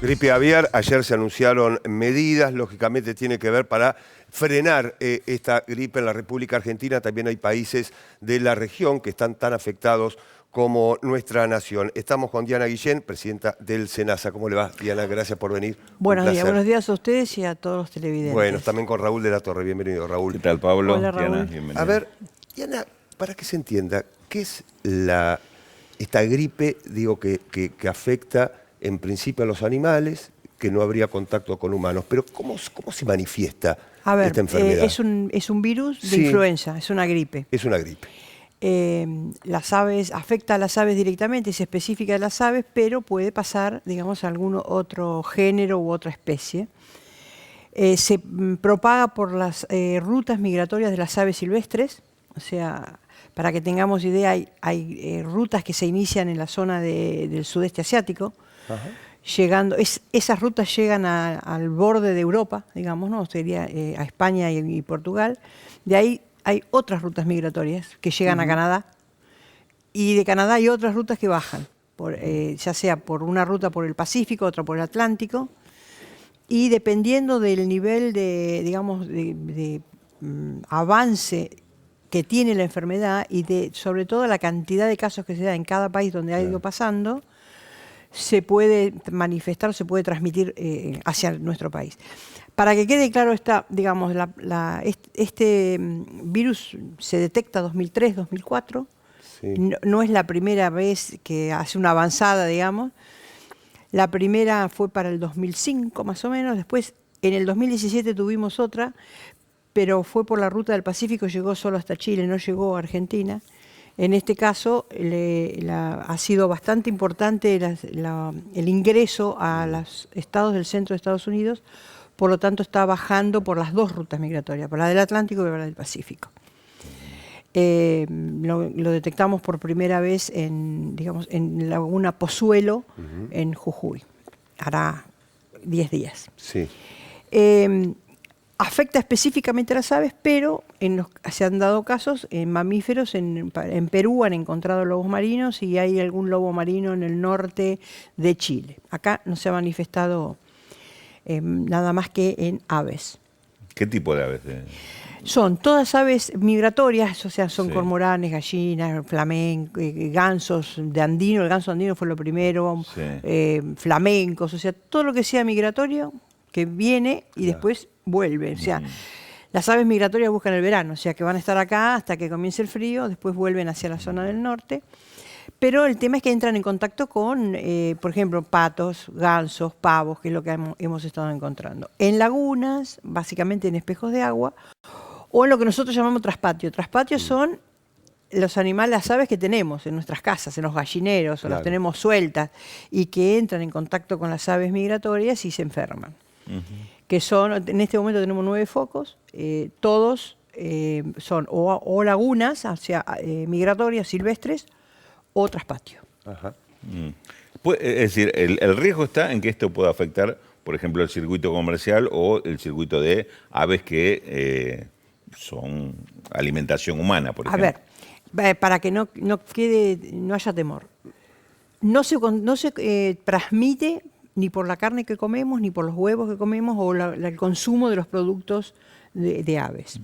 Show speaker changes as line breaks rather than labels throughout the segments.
Gripe aviar, ayer se anunciaron medidas, lógicamente tiene que ver para frenar esta gripe en la República Argentina. También hay países de la región que están tan afectados como nuestra nación. Estamos con Diana Guillén, presidenta del SENASA. ¿Cómo le va, Diana? Gracias por venir.
Buenos días a ustedes y a todos los televidentes.
Bueno, también con Raúl de la Torre. Bienvenido, Raúl.
¿Qué tal, Pablo?
Hola, Raúl.
Diana, bienvenido.
A ver, Diana, para que se entienda, ¿qué es esta gripe, digo, que afecta en principio a los animales, que no habría contacto con humanos? Pero ¿cómo se manifiesta esta enfermedad?
Es un virus de
Sí.
influenza, es una gripe.
Es una gripe.
Las aves, afecta a las aves directamente, es específica de las aves, pero puede pasar, digamos, a algún otro género u otra especie. Se propaga por las rutas migratorias de las aves silvestres, o sea, para que tengamos idea, hay rutas que se inician en la zona del sudeste asiático.
Ajá.
Esas rutas llegan al borde de Europa, digamos, ¿no? Sería a España y Portugal. De ahí hay otras rutas migratorias que llegan a Canadá, y de Canadá hay otras rutas que bajan, ya sea por una ruta por el Pacífico, otra por el Atlántico, y dependiendo del nivel de, digamos, de avance que tiene la enfermedad y sobre todo la cantidad de casos que se da en cada país donde ha ido pasando, se puede manifestar, se puede transmitir hacia nuestro país. Para que quede claro, digamos, este virus se detecta 2003, 2004,
Sí.
no es la primera vez que hace una avanzada, digamos. La primera fue para el 2005 más o menos, después en el 2017 tuvimos otra, pero fue por la ruta del Pacífico, llegó solo hasta Chile, no llegó a Argentina. En este caso ha sido bastante importante el ingreso a los estados del centro de Estados Unidos, por lo tanto está bajando por las dos rutas migratorias, por la del Atlántico y por la del Pacífico. Lo detectamos por primera vez en Laguna Pozuelo, en Jujuy, hará 10 días.
Sí.
Afecta específicamente a las aves, pero se han dado casos en mamíferos. En Perú han encontrado lobos marinos y hay algún lobo marino en el norte de Chile. Acá no se ha manifestado nada más que en aves.
¿Qué tipo de aves?
Son todas aves migratorias, o sea, son
Sí.
cormoranes, gallinas, gansos de andino. El ganso andino fue lo primero,
Sí.
flamencos, o sea, todo lo que sea migratorio que viene y después vuelve. O sea, las aves migratorias buscan el verano, o sea, que van a estar acá hasta que comience el frío, después vuelven hacia la zona del norte. Pero el tema es que entran en contacto con, por ejemplo, patos, gansos, pavos, que es lo que hemos estado encontrando. En lagunas, básicamente en espejos de agua, o en lo que nosotros llamamos traspatio. Traspatios son los animales, las aves que tenemos en nuestras casas, en los gallineros, o
Claro.
las tenemos sueltas, y que entran en contacto con las aves migratorias y se enferman. Que son, en este momento tenemos 9 focos, todos son o lagunas, o sea, migratorias, silvestres, o traspatio.
Ajá.
Es decir, el riesgo está en que esto pueda afectar, por ejemplo, el circuito comercial o el circuito de aves que son alimentación humana, por ejemplo.
A ver, para que no haya temor. No se transmite ni por la carne que comemos, ni por los huevos que comemos, o el consumo de los productos de aves.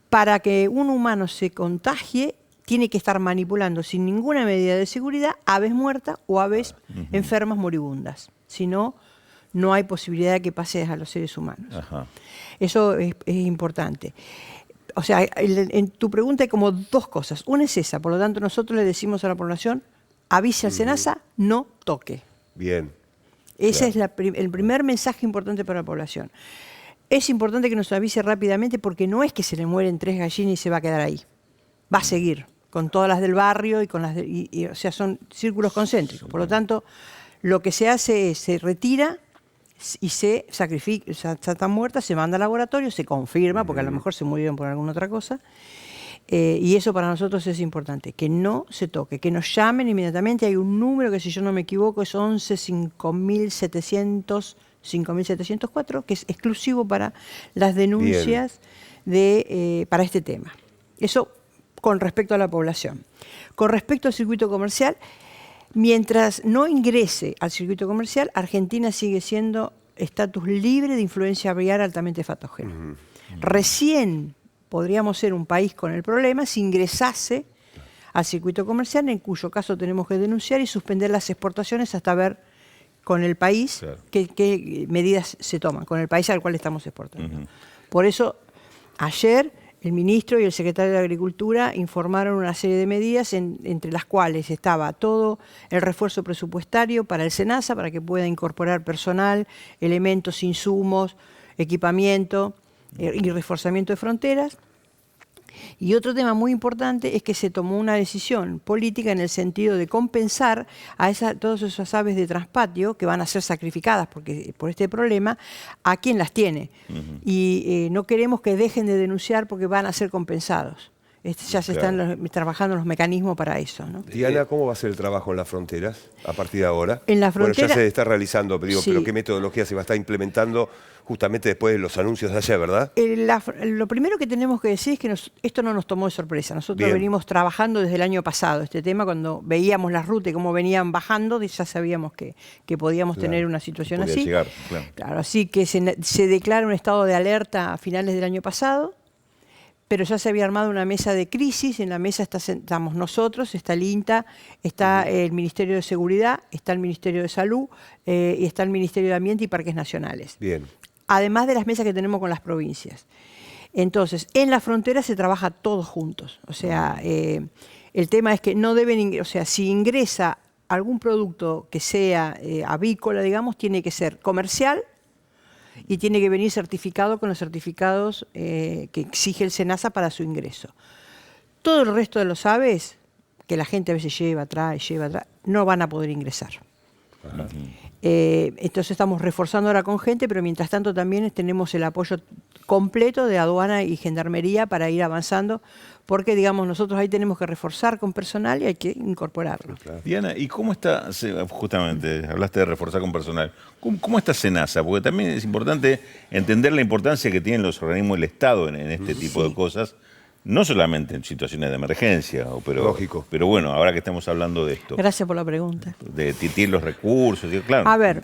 Para que un humano se contagie, tiene que estar manipulando sin ninguna medida de seguridad aves muertas o aves enfermas moribundas. Si no, no hay posibilidad de que pase a los seres humanos.
Ajá.
Eso es importante. O sea, en tu pregunta hay como dos cosas. Una es esa, por lo tanto nosotros le decimos a la población, avise al SENASA, no toque.
Bien.
Ese es el primer mensaje importante para la población. Es importante que nos avise rápidamente, porque no es que se le mueren 3 gallinas y se va a quedar ahí. Va a seguir con todas las del barrio y con las o sea, son círculos concéntricos. Por lo tanto, lo que se hace es se retira y se sacrifica, están muertas, se manda al laboratorio, se confirma, porque a lo mejor se murieron por alguna otra cosa. Y eso para nosotros es importante, que no se toque, que nos llamen inmediatamente. Hay un número que, si yo no me equivoco, es 11 5700 5704, que es exclusivo para las denuncias para este tema. Eso con respecto a la población. Con respecto al circuito comercial, Mientras no ingrese al circuito comercial, Argentina sigue siendo estatus libre de influencia aviar altamente patógena. Recién podríamos ser un país con el problema si ingresase al circuito comercial, en cuyo caso tenemos que denunciar y suspender las exportaciones hasta ver con el país qué medidas se toman, con el país al cual estamos exportando. Por eso, ayer el ministro y el secretario de Agricultura informaron una serie de medidas entre las cuales estaba todo el refuerzo presupuestario para el SENASA, para que pueda incorporar personal, elementos, insumos, equipamiento y reforzamiento de fronteras. Y otro tema muy importante es que se tomó una decisión política en el sentido de compensar a todas esas aves de transpatio que van a ser sacrificadas por este problema a quien las tiene. Y no queremos que dejen de denunciar porque van a ser compensados. Ya se están trabajando los mecanismos para eso, ¿no?
Diana, ¿cómo va a ser el trabajo en las fronteras a partir de ahora?
En la frontera,
bueno, ya se está realizando, pero
sí.
¿qué metodología se va a estar implementando justamente después de los anuncios de ayer, verdad?
Lo primero que tenemos que decir es que esto no nos tomó de sorpresa. Nosotros venimos trabajando desde el año pasado este tema, cuando veíamos las rutas y cómo venían bajando, ya sabíamos que podíamos tener una situación así.
Llegar,
claro, así que se declara un estado de alerta a finales del año pasado. Pero ya se había armado una mesa de crisis, en la mesa estamos nosotros, está el INTA, está el Ministerio de Seguridad, está el Ministerio de Salud y está el Ministerio de Ambiente y Parques Nacionales.
Bien.
Además de las mesas que tenemos con las provincias. Entonces, en la frontera se trabaja todos juntos. O sea, el tema es que no deben, o sea, si ingresa algún producto que sea avícola, digamos, tiene que ser comercial, y tiene que venir certificado con los certificados que exige el SENASA para su ingreso. Todo el resto de los aves, que la gente a veces lleva, trae, no van a poder ingresar. Entonces estamos reforzando ahora con gente, pero mientras tanto también tenemos el apoyo completo de aduana y gendarmería para ir avanzando, porque digamos nosotros ahí tenemos que reforzar con personal y hay que incorporarlo.
Diana, ¿y cómo está, justamente hablaste de reforzar con personal, ¿cómo está SENASA? Porque también es importante entender la importancia que tienen los organismos del Estado en este tipo de cosas, no solamente en situaciones de emergencia,
Lógico.
Pero bueno, ahora que estamos hablando de esto.
Gracias por la pregunta.
De tirar los recursos, claro.
A ver,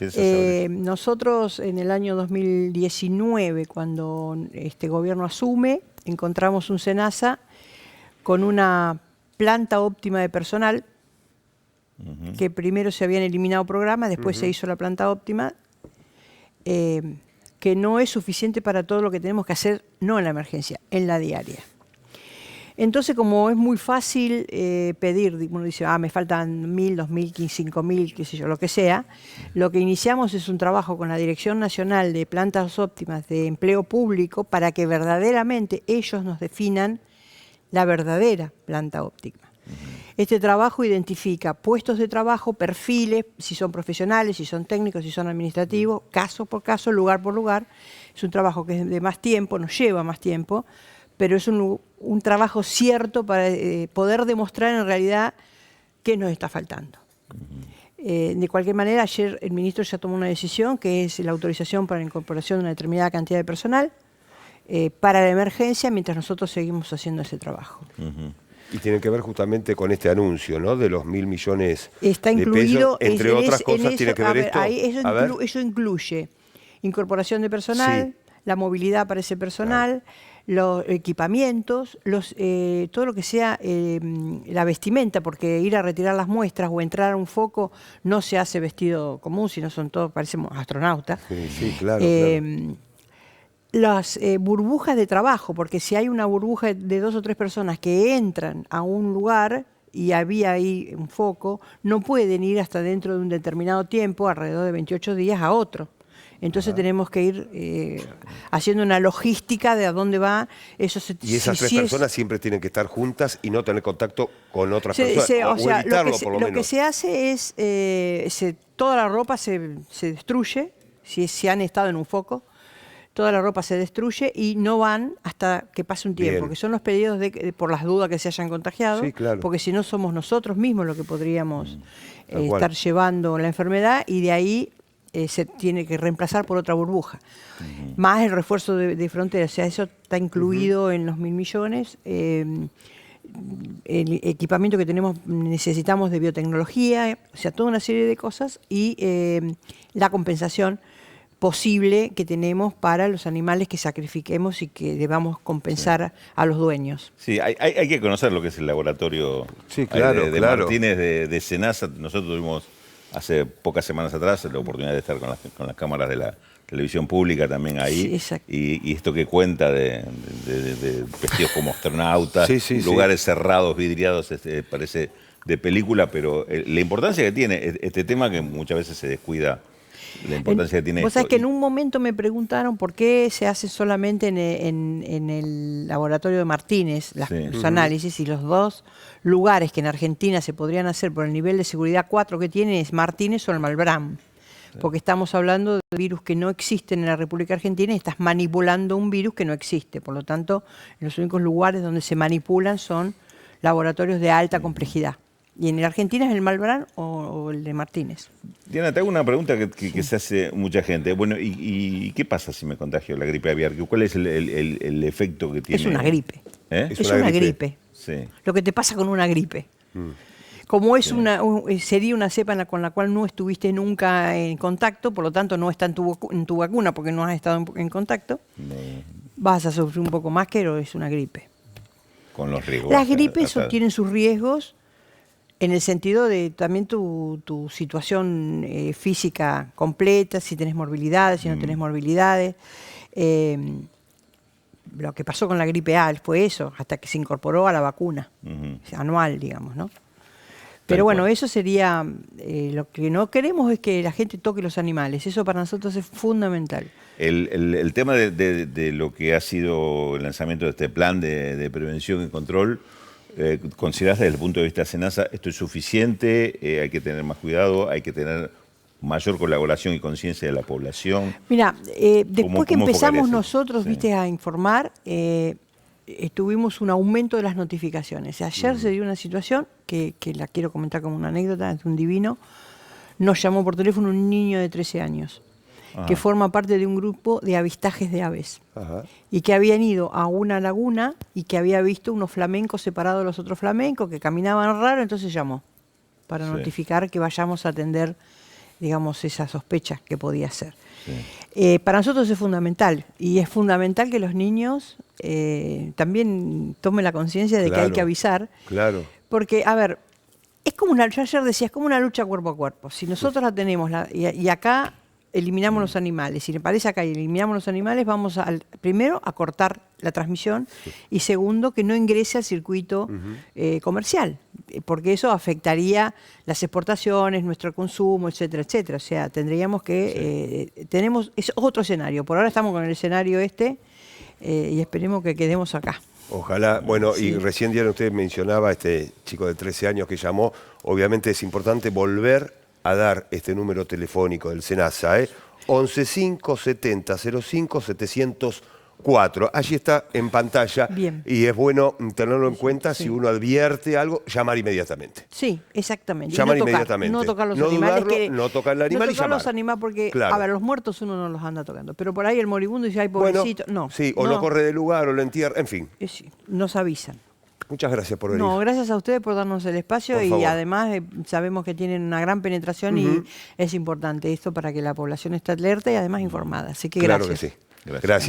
nosotros en el año 2019, cuando este gobierno asume, encontramos un SENASA con una planta óptima de personal, que primero se habían eliminado programas, después se hizo la planta óptima, que no es suficiente para todo lo que tenemos que hacer, no en la emergencia, en la diaria. Entonces, como es muy fácil pedir, uno dice, me faltan 1.000, 2.000, 5.000, qué sé yo, lo que sea, lo que iniciamos es un trabajo con la Dirección Nacional de Plantas Óptimas de Empleo Público para que verdaderamente ellos nos definan la verdadera planta óptima. Este trabajo identifica puestos de trabajo, perfiles, si son profesionales, si son técnicos, si son administrativos, caso por caso, lugar por lugar. Es un trabajo que es de más tiempo, nos lleva más tiempo, pero es un trabajo cierto para poder demostrar en realidad qué nos está faltando. De cualquier manera, ayer el ministro ya tomó una decisión, que es la autorización para la incorporación de una determinada cantidad de personal para la emergencia, mientras nosotros seguimos haciendo ese trabajo.
Y tiene que ver justamente con este anuncio, ¿no? De los 1.000 millones
está incluido,
de pesos. Entre otras cosas, tiene que ver esto.
Eso incluye incorporación de personal, la movilidad para ese personal, los equipamientos, todo lo que sea la vestimenta, porque ir a retirar las muestras o entrar a un foco no se hace vestido común, sino son todos, parecemos astronautas.
Sí, claro.
Las burbujas de trabajo, porque si hay una burbuja de 2 o 3 personas que entran a un lugar y había ahí un foco, no pueden ir hasta dentro de un determinado tiempo, alrededor de 28 días, a otro. Entonces tenemos que ir haciendo una logística de a dónde va. Y
esas 3 personas siempre tienen que estar juntas y no tener contacto con otras personas, o evitarlo por lo menos.
Lo que se hace es, toda la ropa se destruye, si han estado en un foco, toda la ropa se destruye y no van hasta que pase un tiempo, que son los pedidos por las dudas que se hayan contagiado, porque si no somos nosotros mismos los que podríamos estar llevando la enfermedad y de ahí se tiene que reemplazar por otra burbuja. Más el refuerzo de fronteras, o sea, eso está incluido en los 1.000 millones. el equipamiento que necesitamos de biotecnología, o sea, toda una serie de cosas, y la compensación posible que tenemos para los animales que sacrifiquemos y que debamos compensar a los dueños.
Sí, hay que conocer lo que es el laboratorio de Martínez de Senasa. Nosotros tuvimos hace pocas semanas atrás la oportunidad de estar con las cámaras de la televisión pública también ahí.
Sí,
y esto que cuenta de vestidos como astronautas, lugares cerrados, vidriados, parece de película, pero la importancia que tiene este tema, que muchas veces se descuida. La importancia que tiene.
Vos sabés que en un momento me preguntaron por qué se hace solamente en el laboratorio de Martínez los análisis, y los dos lugares que en Argentina se podrían hacer por el nivel de seguridad 4 que tiene es Martínez o el Malbrán. Porque estamos hablando de virus que no existen en la República Argentina y estás manipulando un virus que no existe. Por lo tanto, los únicos lugares donde se manipulan son laboratorios de alta complejidad. ¿Y en la Argentina es el Malbrán o el de Martínez?
Diana, te hago una pregunta que se hace mucha gente. Bueno, ¿y qué pasa si me contagio la gripe aviar? ¿Cuál es el efecto que tiene?
Es una gripe.
Es
una gripe.
Sí.
Lo que te pasa con una gripe. Como es sería una cepa con la cual no estuviste nunca en contacto, por lo tanto no está en tu vacuna porque no has estado en contacto, vas a sufrir un poco más, pero es una gripe.
Con los riesgos.
Las gripes tienen sus riesgos en el sentido de también tu situación física completa, si tenés morbilidades, si no tenés morbilidades. Lo que pasó con la gripe A fue eso, hasta que se incorporó a la vacuna anual, digamos, ¿no? Pero bueno, eso sería, lo que no queremos es que la gente toque los animales, eso para nosotros es fundamental.
El tema de lo que ha sido el lanzamiento de este plan de prevención y control, ¿considerás desde el punto de vista de Senasa esto es suficiente? ¿Hay que tener más cuidado? ¿Hay que tener mayor colaboración y conciencia de la población?
Mira, después que empezamos nosotros,
sí,
a informar, tuvimos un aumento de las notificaciones. Ayer se dio una situación que la quiero comentar como una anécdota, es un divino. Nos llamó por teléfono un niño de 13 años, que forma parte de un grupo de avistajes de aves, y que habían ido a una laguna y que había visto unos flamencos separados de los otros flamencos que caminaban raro, entonces llamó para notificar que vayamos a atender, digamos, esa sospecha que podía ser. Para nosotros es fundamental, y es fundamental que los niños también tomen la conciencia de que hay que avisar.
Claro.
Porque, a ver, es como yo ayer decía, es como una lucha cuerpo a cuerpo. Si nosotros la tenemos, y acá eliminamos los animales, si le parece acá y eliminamos los animales, vamos primero a cortar la transmisión, y segundo, que no ingrese al circuito comercial, porque eso afectaría las exportaciones, nuestro consumo, etcétera, etcétera. O sea, tendríamos que, es otro escenario. Por ahora estamos con el escenario y esperemos que quedemos acá.
Ojalá. Bueno, y recién Diana, usted mencionaba a este chico de 13 años que llamó. Obviamente es importante volver a dar este número telefónico del Senasa, 11570 05 704. Allí está en pantalla.
Bien.
Y es bueno tenerlo en cuenta. Si uno advierte algo, llamar inmediatamente.
Sí, exactamente.
Llamar
y no
inmediatamente.
No tocar los
no
animales.
Dudarlo, no tocar el animal
no
y llamar.
los animales porque,
claro,
a ver, los muertos uno no los anda tocando. Pero por ahí el moribundo dice, ay, pobrecito.
Bueno,
no.
Sí, o lo corre del lugar o lo entierra, en fin.
Sí, nos avisan.
Muchas gracias por venir.
No, gracias a ustedes por darnos el espacio,
por
y
favor.
Además sabemos que tienen una gran penetración y es importante esto para que la población esté alerta y además informada. Así que
claro
gracias.
que sí. Gracias.